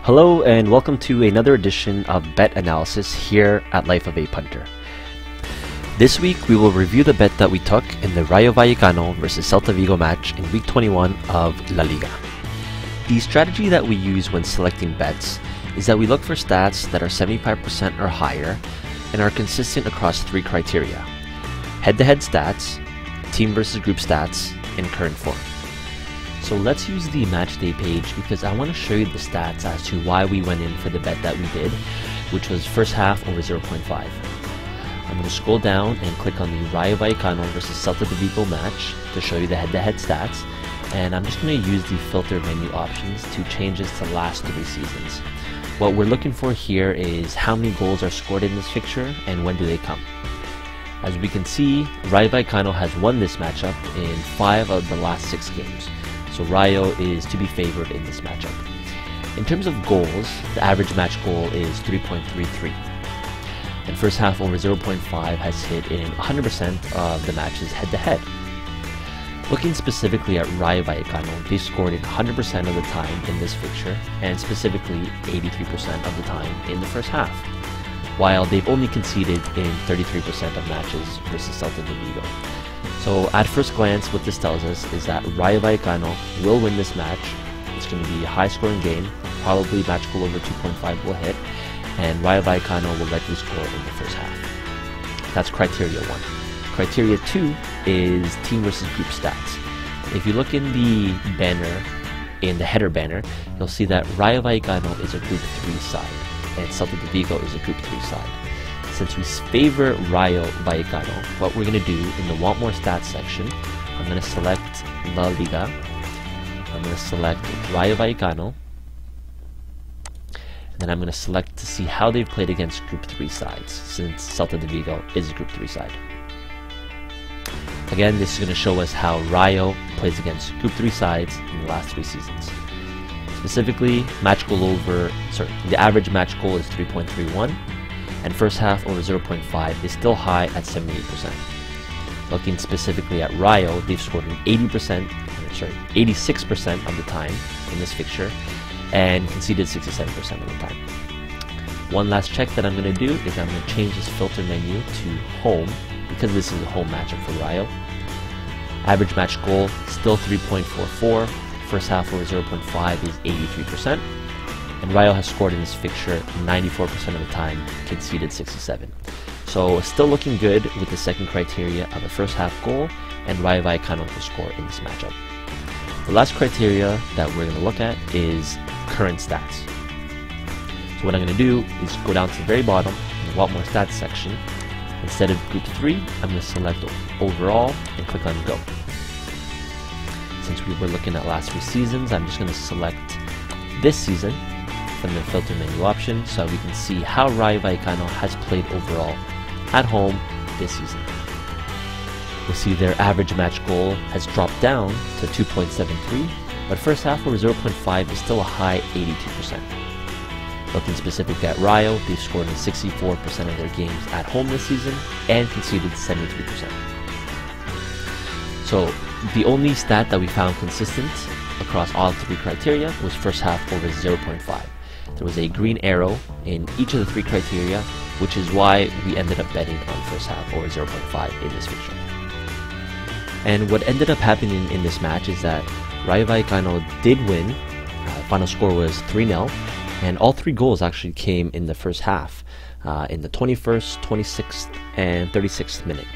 Hello and welcome to another edition of Bet Analysis here at Life of a Punter. This week we will review the bet that we took in the Rayo Vallecano versus Celta Vigo match in week 21 of La Liga. The strategy that we use when selecting bets is that we look for stats that are 75% or higher and are consistent across three criteria: head-to-head stats, team versus group stats, and current form. So let's use the match day page because I want to show you the stats as to why we went in for the bet that we did, which was first half over 0.5. I'm going to scroll down and click on the Rayo Vallecano versus Celta de Vigo match to show you the head-to-head stats, and I'm just going to use the filter menu options to change this to last 3 seasons. What we're looking for here is how many goals are scored in this fixture and when do they come. As we can see, Rayo Vallecano has won this matchup in 5 of the last 6 games. So Rayo is to be favored in this matchup. In terms of goals, the average match goal is 3.33. And first half over 0.5 has hit in 100% of the matches head-to-head. Looking specifically at Rayo Vallecano, they scored in 100% of the time in this fixture, and specifically 83% of the time in the first half, while they've only conceded in 33% of matches versus Celta de Vigo. So at first glance, what this tells us is that Rayo Vallecano will win this match. It's going to be a high scoring game, probably match goal over 2.5 will hit, and Rayo Vallecano will likely score in the first half. That's criteria 1. Criteria 2 is team versus group stats. If you look in the banner, in the header banner, you'll see that Rayo Vallecano is a group 3 side, and Celta de Vigo is a group 3 side. Since we favor Rayo Vallecano, what we're going to do in the Want More Stats section, I'm going to select La Liga, I'm going to select Rayo Vallecano, and then I'm going to select to see how they've played against Group 3 sides, since Celta de Vigo is a Group 3 side. Again, this is going to show us how Rayo plays against Group 3 sides in the last 3 seasons. Specifically, the average match goal is 3.31. and first half over 0.5 is still high at 78%. Looking specifically at Rayo, they've scored in 86% of the time in this fixture and conceded 67% of the time. One last check that I'm going to do is I'm going to change this filter menu to home because this is a home matchup for Rayo. Average match goal still 3.44, first half over 0.5 is 83%. And Rayo has scored in this fixture 94% of the time, conceded 67. So still looking good with the second criteria of a first half goal and Rayo Vallecano to score in this matchup. The last criteria that we're going to look at is current stats. So what I'm going to do is go down to the very bottom in the Want More Stats section. Instead of group 3, I'm going to select overall and click on go. Since we were looking at last 3 seasons, I'm just going to select this season from the filter menu option so we can see how Rayo Vallecano has played overall at home this season. We'll see their average match goal has dropped down to 2.73, but first half over 0.5 is still a high 82%. Looking specifically at Rayo, they've scored in 64% of their games at home this season and conceded 73%. So the only stat that we found consistent across all 3 criteria was first half over 0.5. There was a green arrow in each of the 3 criteria, which is why we ended up betting on first half over 0.5 in this fixture. And what ended up happening in this match is that Rayo Vallecano did win. Final score was 3-0, and all 3 goals actually came in the first half, in the 21st, 26th, and 36th minute.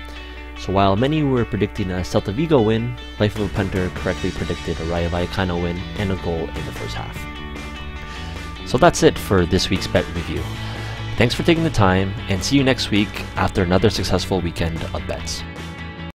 So while many were predicting a Celta Vigo win, Life of a Punter correctly predicted a Rayo Vallecano win and a goal in the first half. So that's it for this week's bet review. Thanks for taking the time, and see you next week after another successful weekend of bets.